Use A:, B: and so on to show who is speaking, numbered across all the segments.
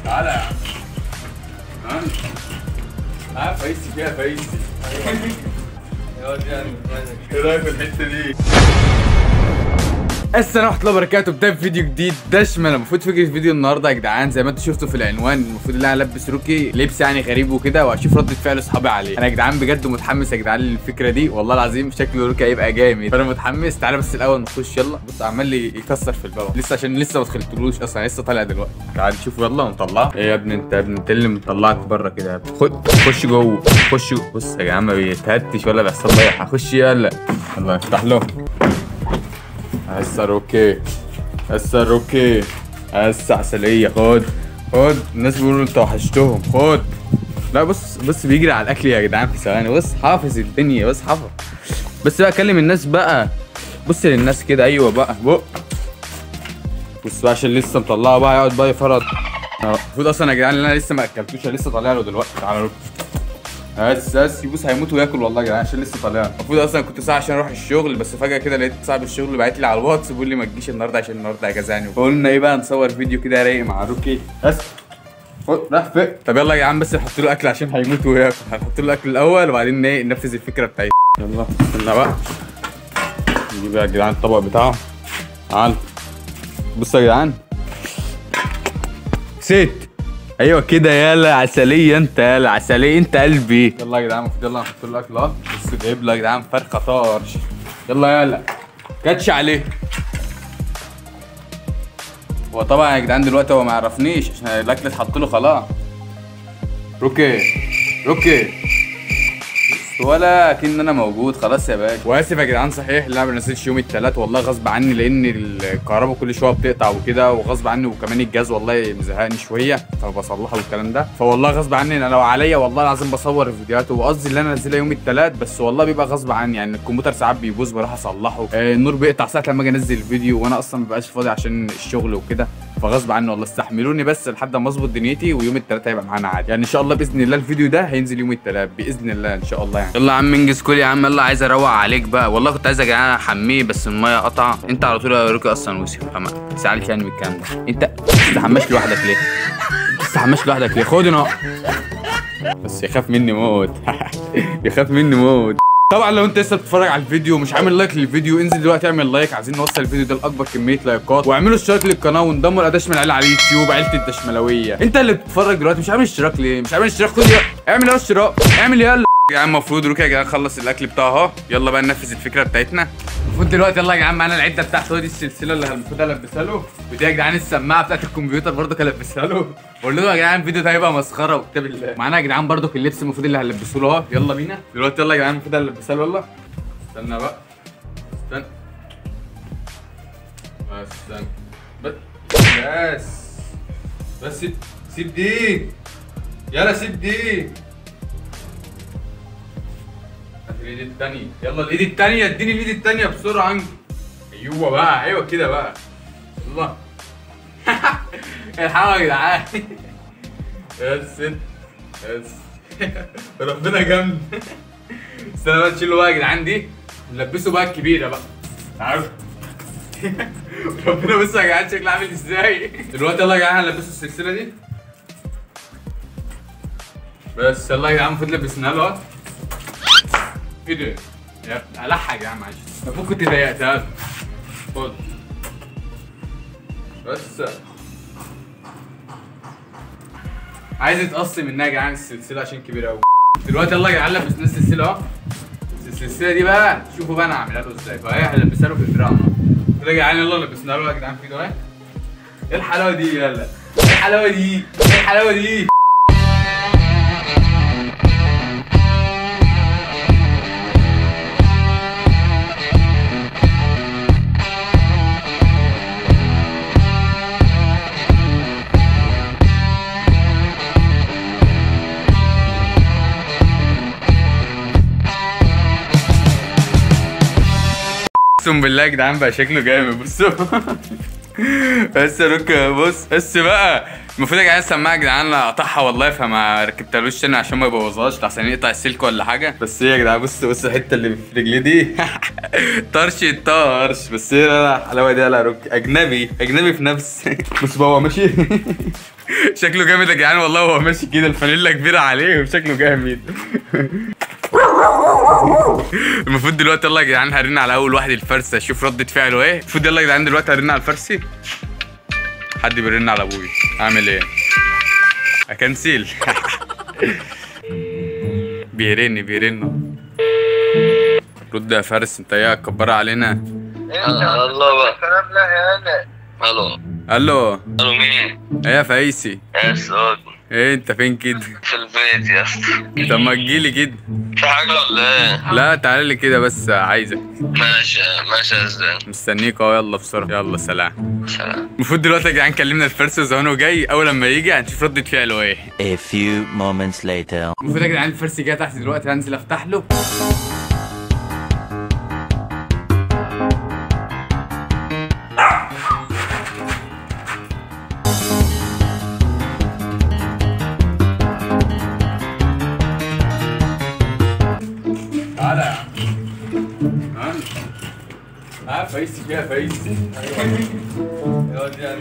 A: تعالى يا عم. ها فايسي فيها فايسي. ايه رايك في الحته دي؟ السلام ورحمه الله وبركاته. بدايه فيديو جديد دشمل. المفروض فكره الفيديو النهارده يا جدعان زي ما انتم شفتوا في العنوان، المفروض ان انا البس روكي لبس يعني غريب وكده، واشوف رده فعل اصحابي عليه. انا يا جدعان بجد متحمس يا جدعان للفكره دي، والله العظيم شكل روكي هيبقى جامد، فانا متحمس. تعالى بس الاول نخش يلا. بص عمال لي يكسر في الباب لسه، عشان لسه ما دخلتلوش اصلا، لسه طالع دلوقتي. تعال نشوف يلا ونطلعه. ايه يا ابني انت يا ابني، انت اللي مطلعك بره كده يا ابني. خش جوه خش. بص يا جدعان ما بيتهتش ولا بيحصل له. هخش يلا. الله يفتح له. هسه روكي، هسه روكي، هسه عسلية. خد الناس بيقولوا انت وحشتهم. خد. لا بص بيجري على الاكل يا جدعان في ثواني. بص حافظ الدنيا، بص حافظ. بس بقى اكلم الناس بقى، بص للناس كده. ايوه بقى بص بقى عشان لسه مطلعه بقى، يقعد بقى يفرط. المفروض اصلا يا جدعان اللي انا لسه ما اكلتوش، لسه طالع له دلوقتي. تعالى روكي. بس يبص هيموت وياكل والله يا جدعان عشان لسه طالع. المفروض اصلا كنت ساعه عشان اروح الشغل، بس فجاه كده لقيت صاحب الشغل باعت لي على الواتس بيقول لي ما تجيش النهارده عشان النهارده اجازه يعني. فقلنا ايه بقى نصور فيديو كده رايق مع روكي. بس راح فين؟ طب يلا يا جدعان بس نحط له اكل عشان هيموت وياكل. هنحط له الاكل الاول وبعدين ايه ننفذ الفكره بتاعتنا. يلا استنى بقى نجيب يا جدعان الطبق بتاعه. تعال بصوا يا جدعان. ست ايوه كده. يلا عسليه انت، يلا عسليه انت قلبي. يلا يا جدعان المفروض يلا نحط له الاكل اهو. بص جايب له يا جدعان فرخه طرش. يلا كاتش عليه. هو طبعا يا جدعان دلوقتي هو ما يعرفنيش عشان الاكل اتحط له خلاص. روكي ولا كأن انا موجود خلاص يا باشا. واسف يا جدعان صحيح اللي انا ما بنزلش يوم الثلاث، والله غصب عني لان الكهرباء كل شويه بتقطع وكده، وغصب عني، وكمان الجهاز والله مزهقني شويه فبصلحه والكلام ده. فوالله غصب عني انا لو عليا والله العظيم بصور الفيديوهات، وقصدي اللي انا انزلها يوم الثلاث، بس والله بيبقى غصب عني يعني. الكمبيوتر ساعات بيبوظ بروح اصلحه، النور بيقطع ساعه لما اجي انزل الفيديو، وانا اصلا ما ببقاش فاضي عشان الشغل وكده، فغصب عني والله. استحملوني بس لحد ما اظبط دنيتي، ويوم الثلاث هيبقى معانا عادي يعني ان شاء الله باذن الله. الفيديو ده هينزل يوم الثلاث باذن الله ان شاء الله يعني. يلا يا عم انجز كل يا عم. يلا عايز اروق عليك بقى والله. كنت عايز اجي احميه بس الميه قطع. انت على طول يا روكي اصلا وسخ، فما تسالش يعني بالكلام ده. انت ما تستحماش لوحدك ليه؟ خد هنا. بس يخاف مني موت. يخاف مني موت. طبعا لو انت لسه بتتفرج على الفيديو ومش عامل لايك للفيديو، انزل دلوقتي اعمل لايك. عايزين نوصل الفيديو ده لاكبر كميه لايكات، واعملوا اشتراك للقناه، وانضموا لدشمل على اليوتيوب، عيله الدشملاويه. انت اللي بتتفرج دلوقتي مش عامل اشتراك ليه؟ خد اعمل اشتراك، اعمل يلا يا جدعان. المفروض روكي يا جدعان خلص الاكل بتاعه اهو. يلا بقى ننفذ الفكره بتاعتنا. المفروض دلوقتي يلا يا جدعان معانا العده بتاعته دي، السلسله اللي المفروض البسها له، ودي يا جدعان السماعه بتاعت الكمبيوتر برضه هلبسها له. بقول له يا جدعان الفيديو ده هيبقى مسخره وكتاب الله. معانا يا جدعان برضه اللبس المفروض اللي هنلبسه له اهو. يلا بينا دلوقتي. يلا يا جدعان المفروض هنلبسها له. يلا استنى بقى، استنى بس سيب دي. يلا سيب دي. الايد التانية. يلا الايد التانية، اديني الايد التانية بسرعة عندي. ايوه بقى، ايوه كده بقى. يلا. الحقوا يا جدعان. بس ربنا جنب. استنى بقى تشيلوا بقى يا جدعان دي، ونلبسوا بقى الكبيرة بقى. عارف؟ ربنا بصوا يا جدعان شكلها عامل ازاي. دلوقتي يلا يا جدعان هنلبسوا السلسلة دي. بس يلا يا جدعان المفروض لبسناها له اهو. ايه ده؟ يا الحق يا جدعان معلش، المفروض كنت ضيقتها له. خد بس عايز يتقص منها يا جدعان السلسله عشان كبيره قوي. دلوقتي يلا يا جدعان لبسنا السلسله اهو. السلسله دي بقى شوفوا بقى انا هعملها له ازاي. فهي هلبسها له في الدراع كده يا جدعان. يلا لبسناها له يا جدعان في ايده اهي. ايه الحلاوه دي؟ يلا ايه الحلاوه دي؟ ايه الحلاوه دي؟ اقسم بالله يا جدعان بقى شكله جامد. بصوا. بس يا روكا بص بس بقى المفروض يا جدعان السماعه يا جدعان اقطعها والله، فما ركبتلوش تاني عشان ما يبوظهاش لحسن يقطع السلك ولا حاجه. بس هي يا جدعان بص الحته اللي في رجلي دي طرش الطرش. بس هي لا الحلاوه دي لا اجنبي في نفس. بص بقى هو ماشي شكله جامد يا جدعان والله، هو ماشي كده الفانيلا كبيره عليه وشكله جامد. المفروض دلوقتي يلا يا جدعان هرن على اول واحد الفرسه اشوف ردة فعله ايه. المفروض يلا يا جدعان دلوقتي هرن على الفرسي. حد بيرن على ابوي، اعمل ايه؟ اكنسل. بيرن. رد يا فارس، انت ايه هتكبرها علينا؟
B: الله بقى كلام. لا يا انا.
A: الو
B: مين؟
A: ايه يا فايسي؟
B: يا سعود.
A: ايه انت فين كده؟
B: في البيت يا اسطى.
A: طب ما تجيلي كده.
B: في حاجة ولا ايه؟
A: لا تعالى لي كده بس عايزك.
B: ماشي ازاي؟
A: مستنيك اهو، يلا بسرعه، يلا سلام.
B: سلام.
A: المفروض دلوقتي يا جدعان كلمنا الفرس وزمانه جاي، اول لما يجي هنشوف ردة فعله ايه.
C: A few moments later.
A: المفروض يا جدعان الفرس جاي تحت دلوقتي، هنزل افتح له. تعالى يا عم. ها فايسي فيها فايسي.
B: يا واد يعني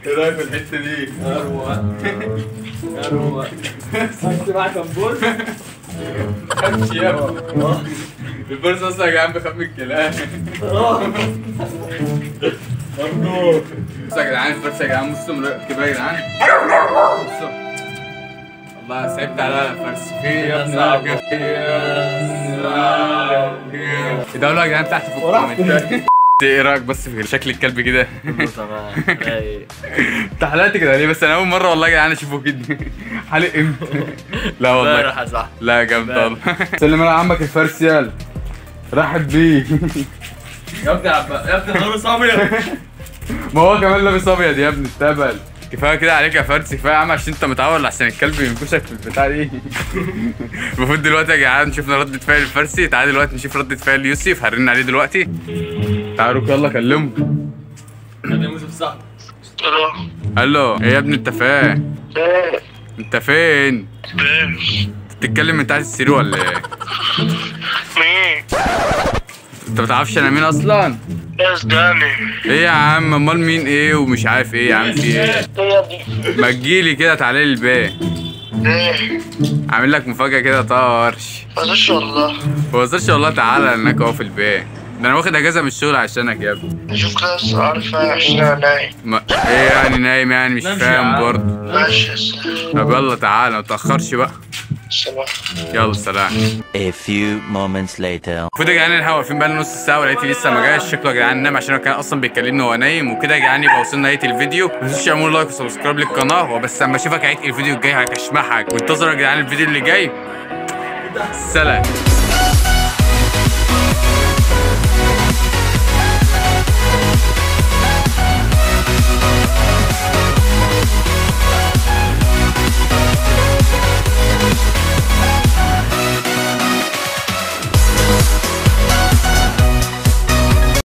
A: ايه رايك في الحته دي؟
B: اروق. خدت معاك كمبور؟
A: امشي يا ابني. الفرس اصلا يا جدعان بيخاف من الكلاب. بصوا يا جدعان الفرس يا جدعان، بصوا كده يا جدعان. بصوا والله صعبت على الفرس. فين يا ابني؟ ادعوا يا جدعان تحت في الكومنتات. ايه رايك بس في شكل الكلب كده؟
B: تمام.
A: انت حلقت كده ليه؟ بس انا اول مره والله يا جدعان اشوفه كده. حالق امتى؟ لا والله.
B: راح يا صاحبي.
A: لا جامد والله. سلم على عمك الفرس يلا. رحب بيه.
B: يا ابني يا ابني خلاص ابيض.
A: ما هو كمان لابس ابيض يا ابني اتقبل. كفايه كده عليك يا فرس، كفايه يا عم عشان انت متعود عشان الكلب ينكشك في البتاع دي. المفروض دلوقتي يا جدعان شفنا ردة فعل الفرسي، تعالى دلوقتي نشوف ردة فعل يوسف، هرن عليه دلوقتي. تعالوا يلا كلمه.
B: يا يوسف صاحبي.
A: الو ايه يا ابني انت فين؟ انت فين؟ بتتكلم من تحت السرير ولا ايه؟
B: مين؟
A: انت بتعرفش انا مين اصلا؟
B: قدامي.
A: ايه يا عم امال مين ايه ومش عارف ايه يا عم في ايه؟
B: يا ابني.
A: ما تجيلي كده تعالى لي البيت.
B: ايه؟
A: عامل لك مفاجأة كده طرش.
B: مازلش والله.
A: ما وصلش والله، تعالى انك اهو في البيت. ده انا واخد اجازة من الشغل عشانك يا ابني.
B: شوف كده عارفة عشان انا نايم.
A: ايه يعني نايم يعني مش فاهم برضه.
B: ماشي يا سلام.
A: طب يلا تعالى ما تأخرش بقى.
B: سلام.
A: يلا سلام.
C: A few moments later.
A: المفروض يا جدعان احنا واقفين بقالنا نص ساعه ولقيتي لسه ما جاش. شكله يا جدعان نام عشان هو كان اصلا بيكلمني وهو نايم وكده. يا جدعان يبقى وصلنا نهايه الفيديو. ما تنسوش تعملوا لايك وسبسكرايب للقناه. وبس اما اشوفك عيد الفيديو الجاي هكشمحك، وانتظروا يا جدعان الفيديو اللي جاي. سلام.